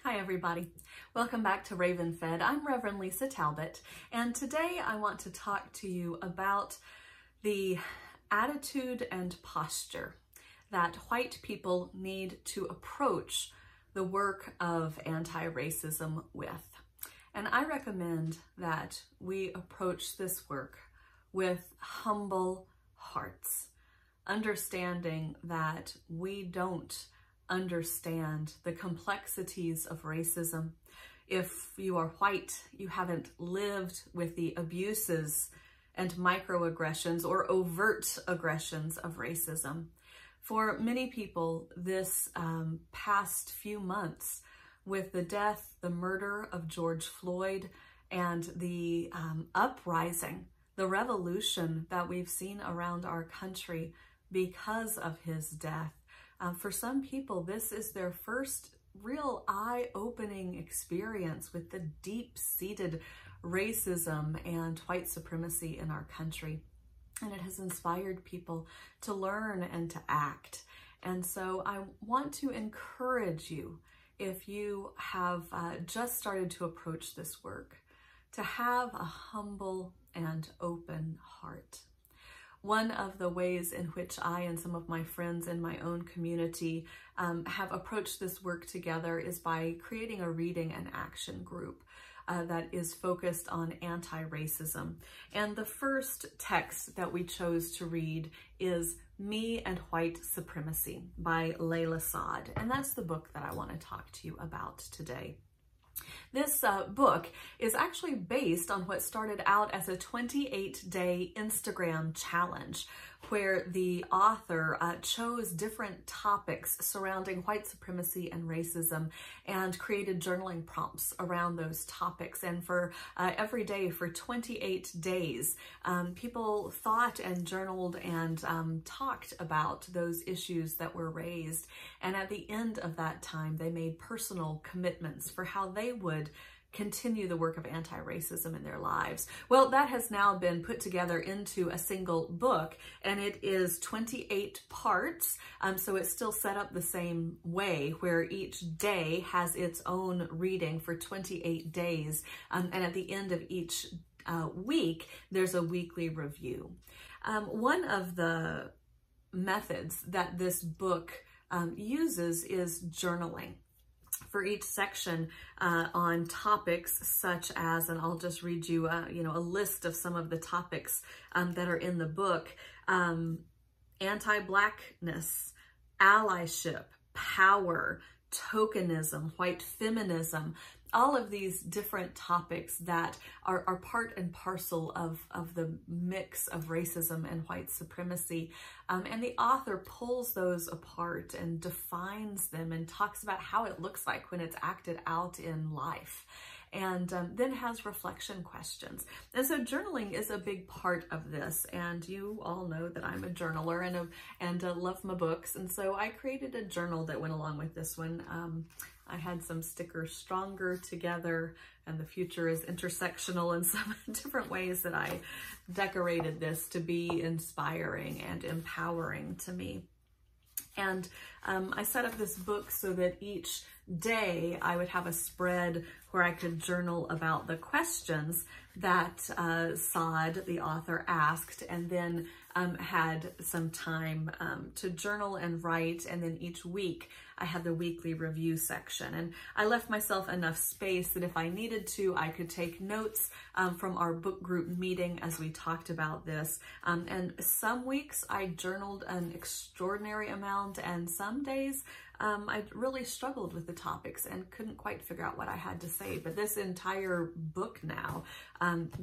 Hi everybody, welcome back to Raven Fed. I'm Reverend Lisa Talbot, and today I want to talk to you about the attitude and posture that white people need to approach the work of anti-racism with. And I recommend that we approach this work with humble hearts, understanding that we don't understand the complexities of racism. If you are white, you haven't lived with the abuses and microaggressions or overt aggressions of racism. For many people, this past few months, with the death, the murder of George Floyd, and the uprising, the revolution that we've seen around our country because of his death, for some people, this is their first real eye-opening experience with the deep-seated racism and white supremacy in our country. And it has inspired people to learn and to act. And so I want to encourage you, if you have just started to approach this work, to have a humble and open heart. One of the ways in which I and some of my friends in my own community have approached this work together is by creating a reading and action group that is focused on anti-racism. And the first text that we chose to read is Me and White Supremacy by Layla Saad. And that's the book that I want to talk to you about today. This book is actually based on what started out as a 28-day Instagram challenge, where the author chose different topics surrounding white supremacy and racism and created journaling prompts around those topics. And for every day for 28 days, people thought and journaled and talked about those issues that were raised. And at the end of that time, they made personal commitments for how they would continue the work of anti-racism in their lives. Well, that has now been put together into a single book, and it is 28 parts, so it's still set up the same way, where each day has its own reading for 28 days, and at the end of each week, there's a weekly review. One of the methods that this book uses is journaling. For each section on topics such as, and I'll just read you, a list of some of the topics that are in the book: anti-Blackness, allyship, power, tokenism, white feminism, all of these different topics that are part and parcel of the mix of racism and white supremacy. And the author pulls those apart and defines them and talks about how it looks like when it's acted out in life. And then has reflection questions. And so journaling is a big part of this. And you all know that I'm a journaler and love my books. And so I created a journal that went along with this one. I had some stickers, Stronger Together, and the future is intersectional, and some different ways that I decorated this to be inspiring and empowering to me. And I set up this book so that each day I would have a spread where I could journal about the questions that Saad, the author, asked, and then had some time to journal and write. And then each week I had the weekly review section. And I left myself enough space that if I needed to, I could take notes from our book group meeting as we talked about this. And some weeks I journaled an extraordinary amount, and some days I really struggled with the topics and couldn't quite figure out what I had to say. But this entire book now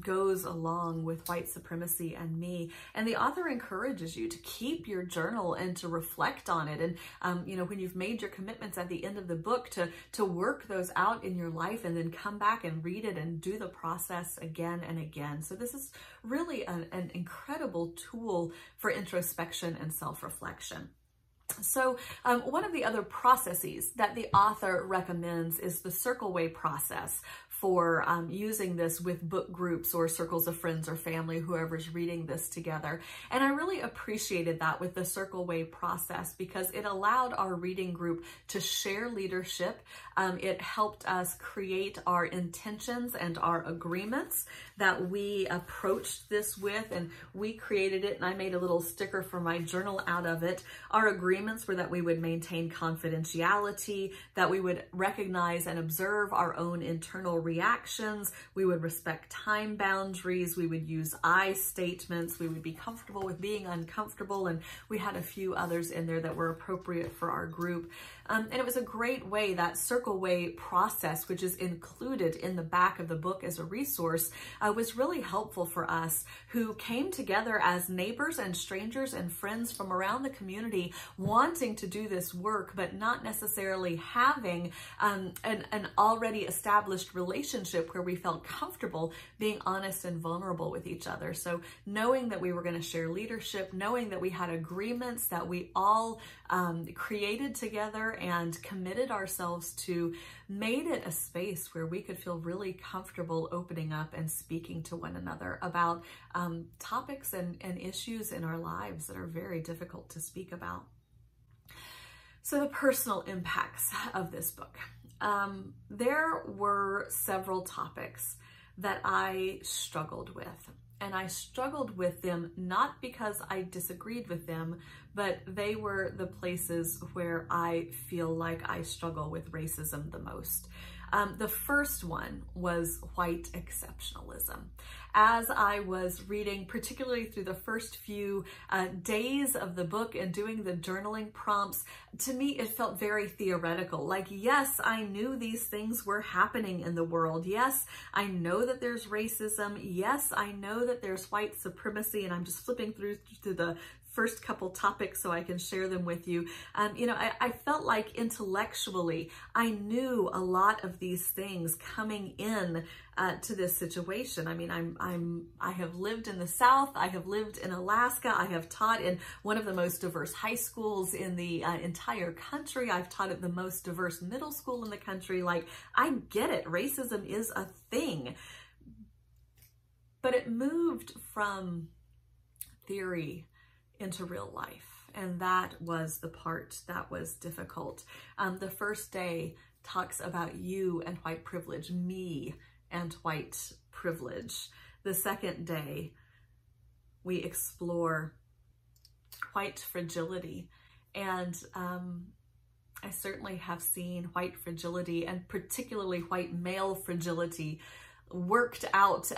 goes along with white supremacy and me. And the author encourages you to keep your journal and to reflect on it. And, when you've made your commitments at the end of the book, to work those out in your life and then come back and read it and do the process again and again. So this is really an incredible tool for introspection and self-reflection. So one of the other processes that the author recommends is the circle way process for using this with book groups or circles of friends or family, whoever's reading this together. And I really appreciated that with the circle way process because it allowed our reading group to share leadership. It helped us create our intentions and our agreements that we approached this with, and we created it, and I made a little sticker for my journal out of it. Our agreements were that we would maintain confidentiality, that we would recognize and observe our own internal reactions, we would respect time boundaries, we would use I statements, we would be comfortable with being uncomfortable, and we had a few others in there that were appropriate for our group. And it was a great way, that circle way process, which is included in the back of the book as a resource, was really helpful for us who came together as neighbors and strangers and friends from around the community wanting to do this work, but not necessarily having an already established relationship where we felt comfortable being honest and vulnerable with each other. So knowing that we were going to share leadership, knowing that we had agreements that we all created together and committed ourselves to, made it a space where we could feel really comfortable opening up and speaking to one another about topics and issues in our lives that are very difficult to speak about. So the personal impacts of this book. There were several topics that I struggled with. And I struggled with them not because I disagreed with them, but they were the places where I feel like I struggle with racism the most. The first one was white exceptionalism. As I was reading, particularly through the first few days of the book and doing the journaling prompts, to me it felt very theoretical. Like, yes, I knew these things were happening in the world. Yes, I know that there's racism. Yes, I know that there's white supremacy, and I'm just flipping through to the first couple topics so I can share them with you. You know, I felt like intellectually I knew a lot of these things coming in to this situation. I mean, I have lived in the South, I have lived in Alaska, I have taught in one of the most diverse high schools in the entire country. I've taught at the most diverse middle school in the country. Like, I get it, racism is a thing. But it moved from theory into real life. And that was the part that was difficult. The first day talks about you and white privilege, me and white privilege. The second day, we explore white fragility. And I certainly have seen white fragility, and particularly white male fragility, worked out,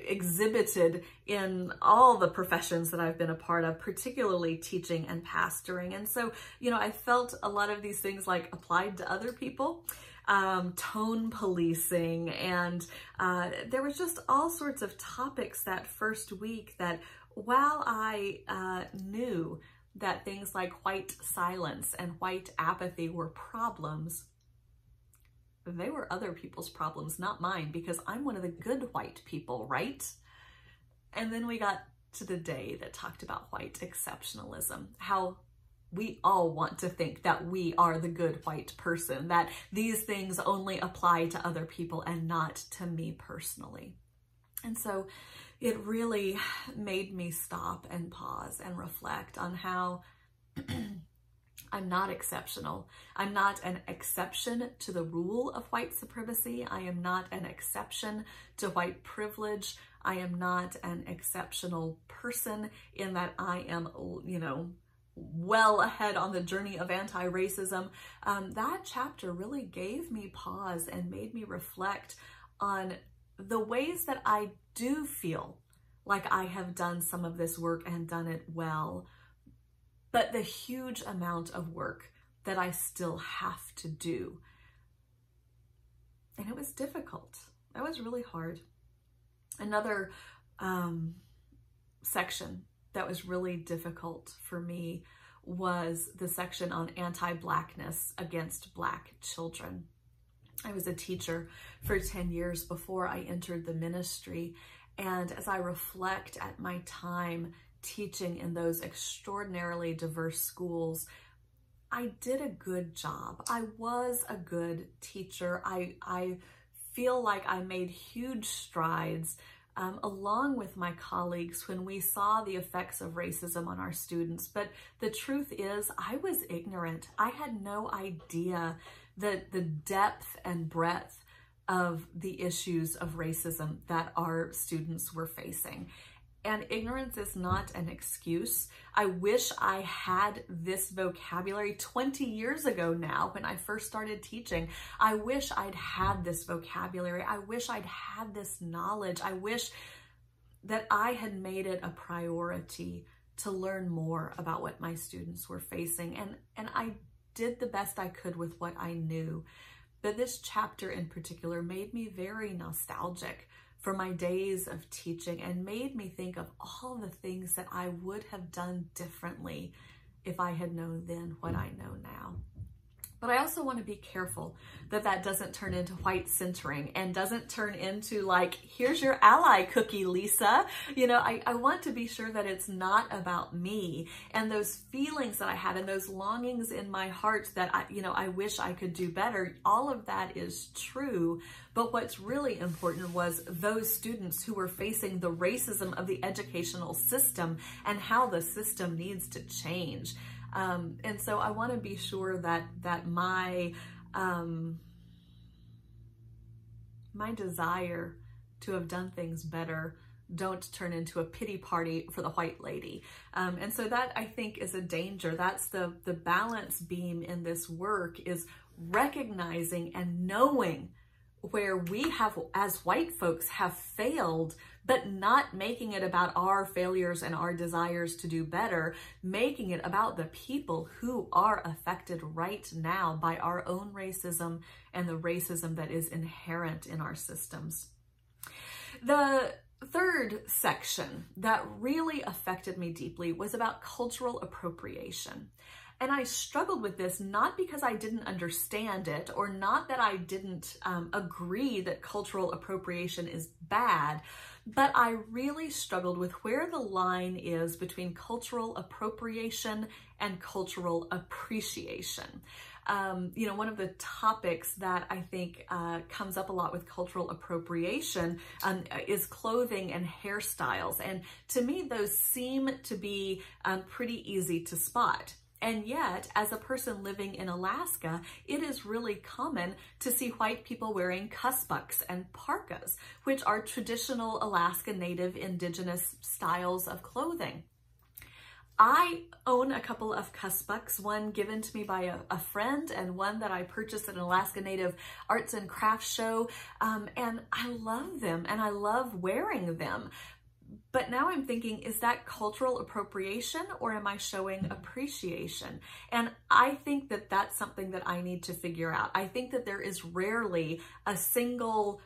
exhibited in all the professions that I've been a part of, particularly teaching and pastoring. And so, you know, I felt a lot of these things like applied to other people, tone policing, and there was just all sorts of topics that first week that, while I knew that things like white silence and white apathy were problems, they were other people's problems, not mine, because I'm one of the good white people, right? And then we got to the day that talked about white exceptionalism, how we all want to think that we are the good white person, that these things only apply to other people and not to me personally. And so it really made me stop and pause and reflect on how I'm not exceptional. I'm not an exception to the rule of white supremacy. I am not an exception to white privilege. I am not an exceptional person in that I am, you know, well ahead on the journey of anti-racism. That chapter really gave me pause and made me reflect on the ways that I do feel like I have done some of this work and done it well, but the huge amount of work that I still have to do. And it was difficult. That was really hard. Another section that was really difficult for me was the section on anti-Blackness against Black children. I was a teacher for 10 years before I entered the ministry. And as I reflect at my time teaching in those extraordinarily diverse schools, I did a good job. I was a good teacher. I feel like I made huge strides along with my colleagues when we saw the effects of racism on our students. But the truth is, I was ignorant. I had no idea the depth and breadth of the issues of racism that our students were facing. And ignorance is not an excuse. I wish I had this vocabulary 20 years ago now when I first started teaching. I wish I'd had this vocabulary. I wish I'd had this knowledge. I wish that I had made it a priority to learn more about what my students were facing. And I did the best I could with what I knew. But this chapter in particular made me very nostalgic for my days of teaching and made me think of all the things that I would have done differently if I had known then what I know now. But I also want to be careful that that doesn't turn into white centering and doesn't turn into like, here's your ally cookie, Lisa. You know, I want to be sure that it's not about me and those feelings that I had and those longings in my heart that I wish I could do better. All of that is true. But what's really important was those students who were facing the racism of the educational system and how the system needs to change. And so I want to be sure that my desire to have done things better don't turn into a pity party for the white lady. And so that, I think, is a danger. That's the balance beam in this work, is recognizing and knowing where we have, as white folks, have failed, but not making it about our failures and our desires to do better, making it about the people who are affected right now by our own racism and the racism that is inherent in our systems. The third section that really affected me deeply was about cultural appropriation. And I struggled with this not because I didn't understand it or not that I didn't agree that cultural appropriation is bad, but I really struggled with where the line is between cultural appropriation and cultural appreciation. One of the topics that I think comes up a lot with cultural appropriation is clothing and hairstyles. And to me, those seem to be pretty easy to spot. And yet, as a person living in Alaska, it is really common to see white people wearing cusbucks and parkas, which are traditional Alaska Native Indigenous styles of clothing. I own a couple of cusbucks, one given to me by a friend and one that I purchased at an Alaska Native Arts and Crafts show, and I love them and I love wearing them. But now I'm thinking, is that cultural appropriation or am I showing appreciation? And I think that that's something that I need to figure out. I think that there is rarely a single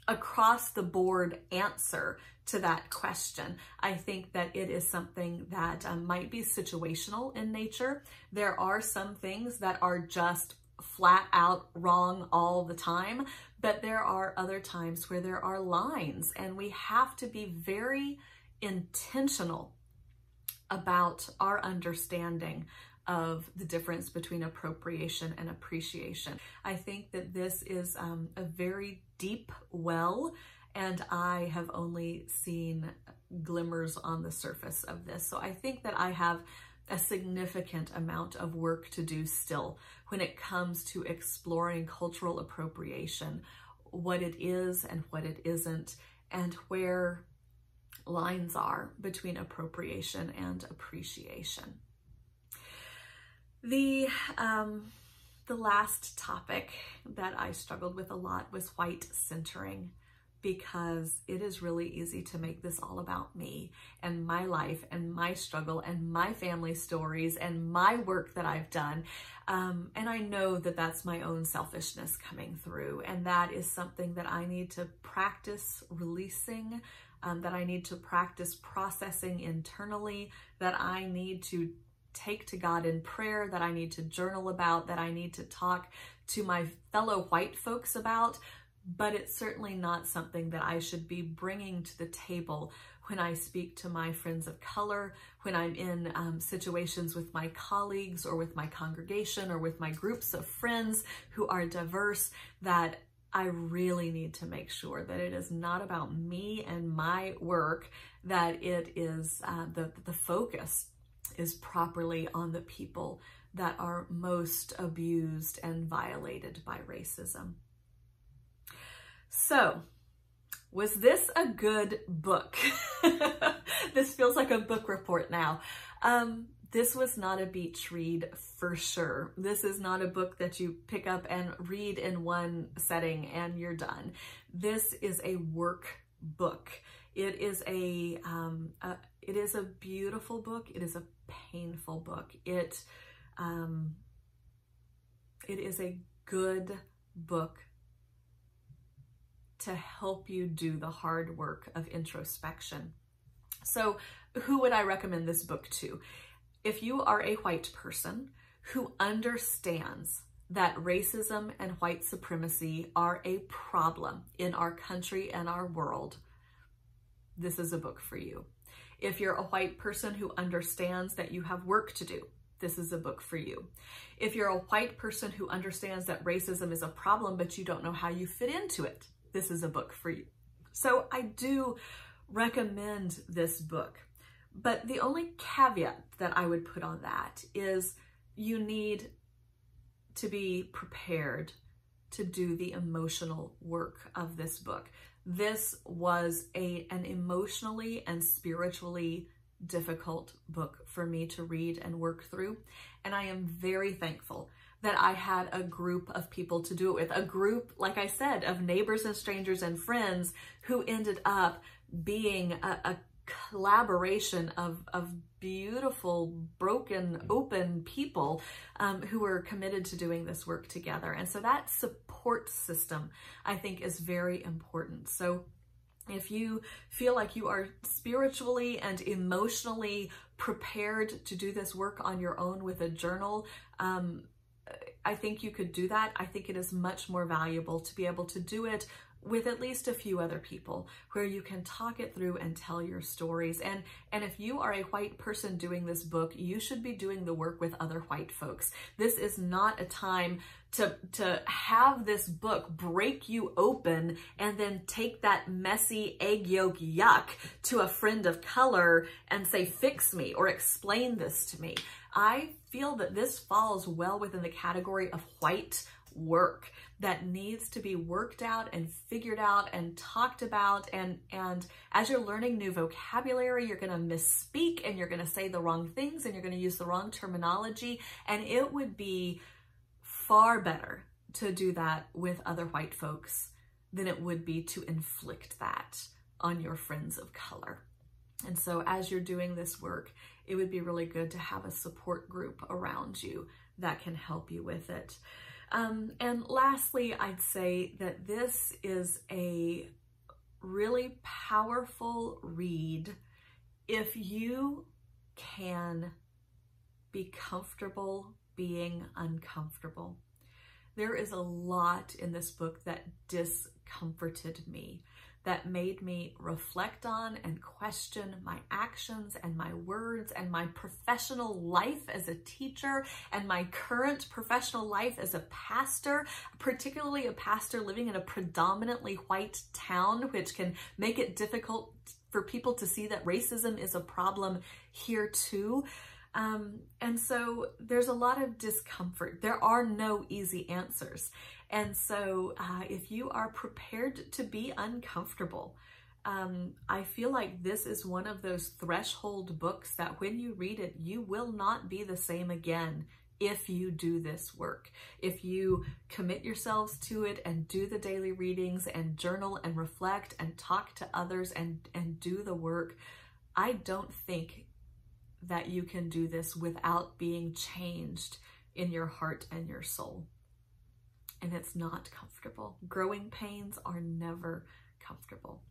across the board answer to that question. I think that it is something that might be situational in nature. There are some things that are just flat out wrong all the time, but there are other times where there are lines, and we have to be very intentional about our understanding of the difference between appropriation and appreciation. I think that this is a very deep well, and I have only seen glimmers on the surface of this. So I think that I have a significant amount of work to do still when it comes to exploring cultural appropriation, what it is and what it isn't, and where lines are between appropriation and appreciation. The last topic that I struggled with a lot was white centering, because it is really easy to make this all about me and my life and my struggle and my family stories and my work that I've done. And I know that that's my own selfishness coming through. And that is something that I need to practice releasing, that I need to practice processing internally, that I need to take to God in prayer, that I need to journal about, that I need to talk to my fellow white folks about. But it's certainly not something that I should be bringing to the table when I speak to my friends of color, when I'm in situations with my colleagues or with my congregation or with my groups of friends who are diverse, that I really need to make sure that it is not about me and my work, that it is the focus is properly on the people that are most abused and violated by racism. So, was this a good book? This feels like a book report now. This was not a beach read for sure. This is not a book that you pick up and read in one setting and you're done. This is a work book. It is a beautiful book. It is a painful book. It is a good book to help you do the hard work of introspection. So who would I recommend this book to? If you are a white person who understands that racism and white supremacy are a problem in our country and our world, this is a book for you. If you're a white person who understands that you have work to do, this is a book for you. If you're a white person who understands that racism is a problem, but you don't know how you fit into it, this is a book for you. So I do recommend this book. But the only caveat that I would put on that is you need to be prepared to do the emotional work of this book. This was an emotionally and spiritually difficult book for me to read and work through. And I am very thankful that I had a group of people to do it with. A group, like I said, of neighbors and strangers and friends who ended up being a collaboration of beautiful, broken, open people who were committed to doing this work together. And so that support system, I think, is very important. So if you feel like you are spiritually and emotionally prepared to do this work on your own with a journal, I think you could do that. I think it is much more valuable to be able to do it with at least a few other people where you can talk it through and tell your stories. And if you are a white person doing this book, you should be doing the work with other white folks. This is not a time to have this book break you open and then take that messy egg yolk yuck to a friend of color and say, fix me or explain this to me. I feel that this falls well within the category of white work that needs to be worked out and figured out and talked about. And as you're learning new vocabulary, you're going to misspeak and you're going to say the wrong things and you're going to use the wrong terminology. And it would be far better to do that with other white folks than it would be to inflict that on your friends of color. And so as you're doing this work, it would be really good to have a support group around you that can help you with it. And lastly, I'd say that this is a really powerful read if you can be comfortable being uncomfortable. There is a lot in this book that discomforted me, that made me reflect on and question my actions and my words and my professional life as a teacher and my current professional life as a pastor, particularly a pastor living in a predominantly white town, which can make it difficult for people to see that racism is a problem here too. And so there's a lot of discomfort. There are no easy answers. And so if you are prepared to be uncomfortable, I feel like this is one of those threshold books that when you read it, you will not be the same again if you do this work. If you commit yourselves to it and do the daily readings and journal and reflect and talk to others and do the work, I don't think that you can do this without being changed in your heart and your soul. And it's not comfortable. Growing pains are never comfortable.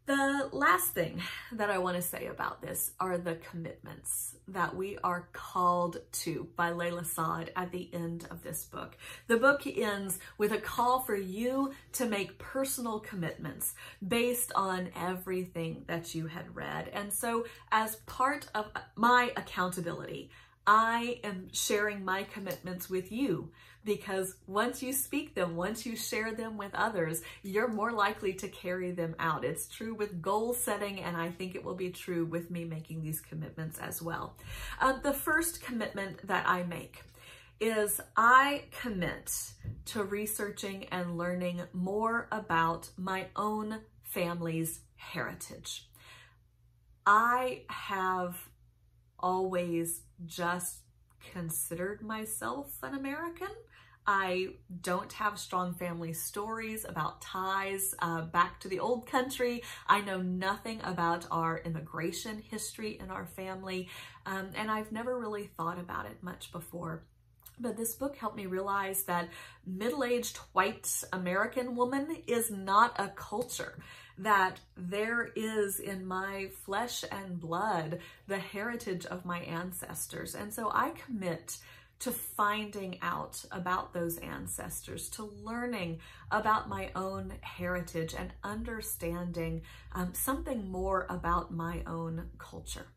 The last thing that I want to say about this are the commitments that we are called to by Layla Saad at the end of this book. The book ends with a call for you to make personal commitments based on everything that you had read. And so as part of my accountability, I am sharing my commitments with you, because once you speak them, once you share them with others, you're more likely to carry them out. It's true with goal setting, and I think it will be true with me making these commitments as well. The first commitment that I make is I commit to researching and learning more about my own family's heritage. I have always just considered myself an American. I don't have strong family stories about ties back to the old country. I know nothing about our immigration history in our family, and I've never really thought about it much before. But this book helped me realize that middle-aged white American woman is not a culture, that there is in my flesh and blood the heritage of my ancestors. And so I commit to finding out about those ancestors, to learning about my own heritage and understanding something more about my own culture.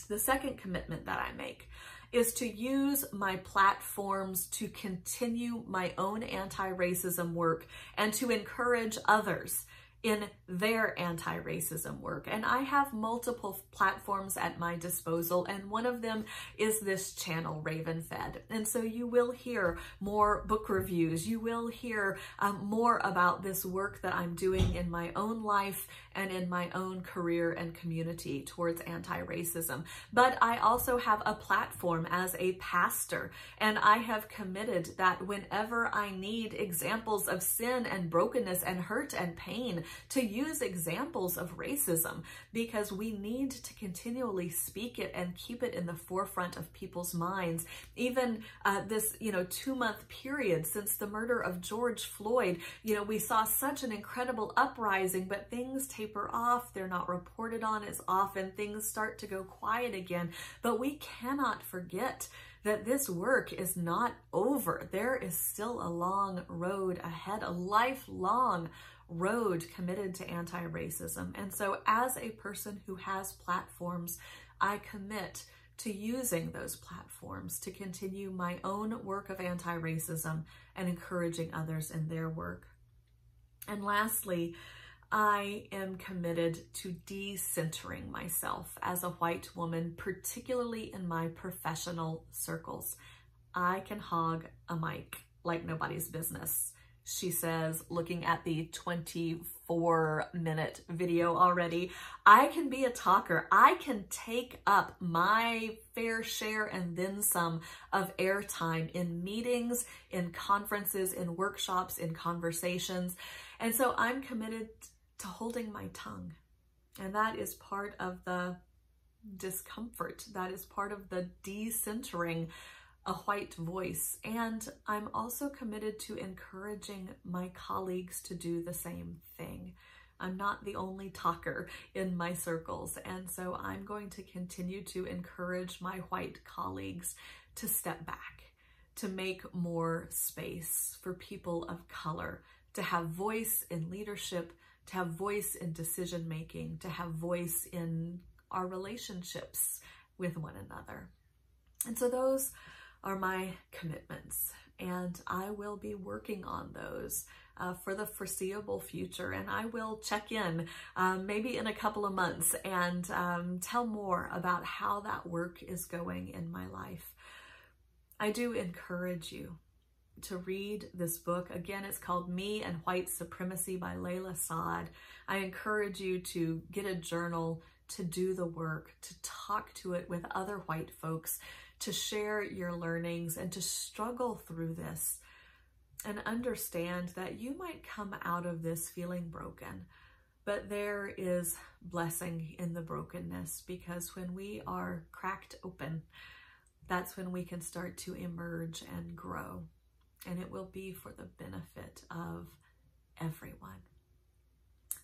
The second commitment that I make is to use my platforms to continue my own anti-racism work and to encourage others in their anti-racism work. And I have multiple platforms at my disposal, and one of them is this channel, Raven Fed. And so you will hear more book reviews. You will hear more about this work that I'm doing in my own life and in my own career and community towards anti-racism. But I also have a platform as a pastor, and I have committed that whenever I need examples of sin and brokenness and hurt and pain, to use examples of racism, because we need to continually speak it and keep it in the forefront of people's minds. Even this 2-month period since the murder of George Floyd, we saw such an incredible uprising, but things taper off. They're not reported on as often. Things start to go quiet again. But we cannot forget that this work is not over. There is still a long road ahead, a lifelong road committed to anti-racism. And so as a person who has platforms, I commit to using those platforms to continue my own work of anti-racism and encouraging others in their work. And lastly, I am committed to decentering myself as a white woman, particularly in my professional circles. I can hog a mic like nobody's business, she says, looking at the 24-minute video already. I can be a talker. I can take up my fair share and then some of airtime in meetings, in conferences, in workshops, in conversations. And so I'm committed to holding my tongue. And that is part of the discomfort. That is part of the decentering a white voice. And I'm also committed to encouraging my colleagues to do the same thing. I'm not the only talker in my circles. And so I'm going to continue to encourage my white colleagues to step back, to make more space for people of color, to have voice in leadership, to have voice in decision-making, to have voice in our relationships with one another. And so those are my commitments, and I will be working on those for the foreseeable future. And I will check in maybe in a couple of months and tell more about how that work is going in my life. I do encourage you to read this book. Again, it's called Me and White Supremacy by Layla Saad. I encourage you to get a journal, to do the work, to talk to it with other white folks, to share your learnings and to struggle through this and understand that you might come out of this feeling broken, but there is blessing in the brokenness, because when we are cracked open, that's when we can start to emerge and grow, and it will be for the benefit of everyone.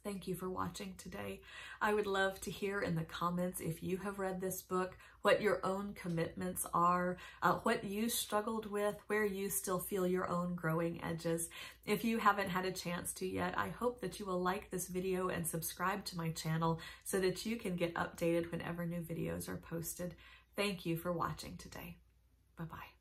Thank you for watching today. I would love to hear in the comments if you have read this book, what your own commitments are, what you struggled with, where you still feel your own growing edges. If you haven't had a chance to yet, I hope that you will like this video and subscribe to my channel so that you can get updated whenever new videos are posted. Thank you for watching today. Bye-bye.